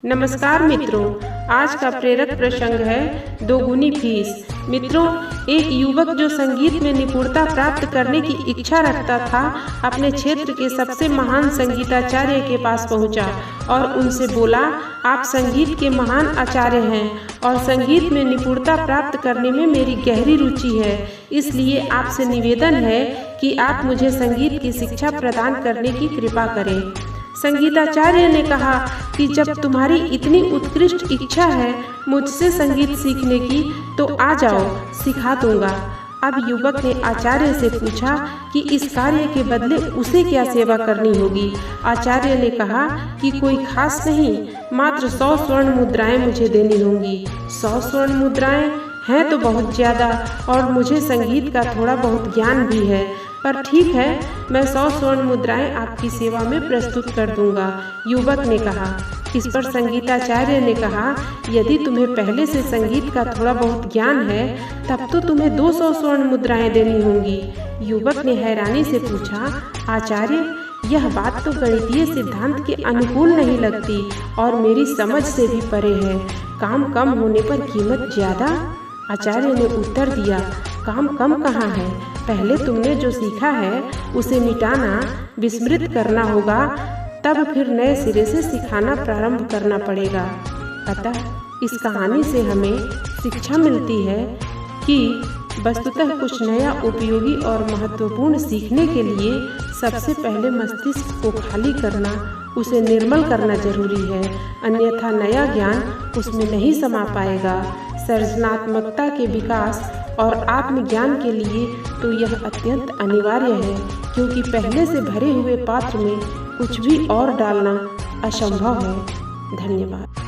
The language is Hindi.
नमस्कार मित्रों, आज का प्रेरक प्रसंग है दोगुनी फीस। मित्रों, एक युवक जो संगीत में निपुणता प्राप्त करने की इच्छा रखता था, अपने क्षेत्र के सबसे महान संगीताचार्य के पास पहुंचा और उनसे बोला, आप संगीत के महान आचार्य हैं और संगीत में निपुणता प्राप्त करने में मेरी गहरी रुचि है। इसलिए आपसे निवेदन है कि आप मुझे संगीत की शिक्षा प्रदान करने की कृपा करें। संगीताचार्य ने कहा कि जब तुम्हारी इतनी उत्कृष्ट इच्छा है मुझसे संगीत सीखने की, तो आ जाओ, सिखा दूंगा। अब युवक ने आचार्य से पूछा कि इस कार्य के बदले उसे क्या सेवा करनी होगी। आचार्य ने कहा कि कोई खास नहीं, मात्र 100 स्वर्ण मुद्राएं मुझे देनी होंगी। 100 स्वर्ण मुद्राएं हैं तो बहुत ज़्यादा, और मुझे संगीत का थोड़ा बहुत ज्ञान भी है, पर ठीक है, मैं 100 स्वर्ण मुद्राएं आपकी सेवा में प्रस्तुत कर दूंगा, युवक ने कहा। इस पर संगीताचार्य ने कहा, यदि तुम्हें पहले से संगीत का थोड़ा बहुत ज्ञान है, तब तो तुम्हें 200 स्वर्ण मुद्राएं देनी होंगी। युवक ने हैरानी से पूछा, आचार्य, यह बात तो गणितीय सिद्धांत के अनुकूल नहीं लगती और मेरी समझ से भी परे है। काम कम होने पर कीमत ज्यादा? आचार्य ने उत्तर दिया, काम कम कहाँ है, पहले तुमने जो सीखा है उसे मिटाना, विस्मृत करना होगा, तब फिर नए सिरे से सिखाना प्रारंभ करना पड़ेगा। अतः इस कहानी से हमें शिक्षा मिलती है कि वस्तुतः कुछ नया उपयोगी और महत्वपूर्ण सीखने के लिए सबसे पहले मस्तिष्क को खाली करना, उसे निर्मल करना जरूरी है, अन्यथा नया ज्ञान उसमें नहीं समा पाएगा। सृजनात्मकता के विकास और आत्मज्ञान के लिए तो यह अत्यंत अनिवार्य है, क्योंकि पहले से भरे हुए पात्र में कुछ भी और डालना असंभव है। धन्यवाद।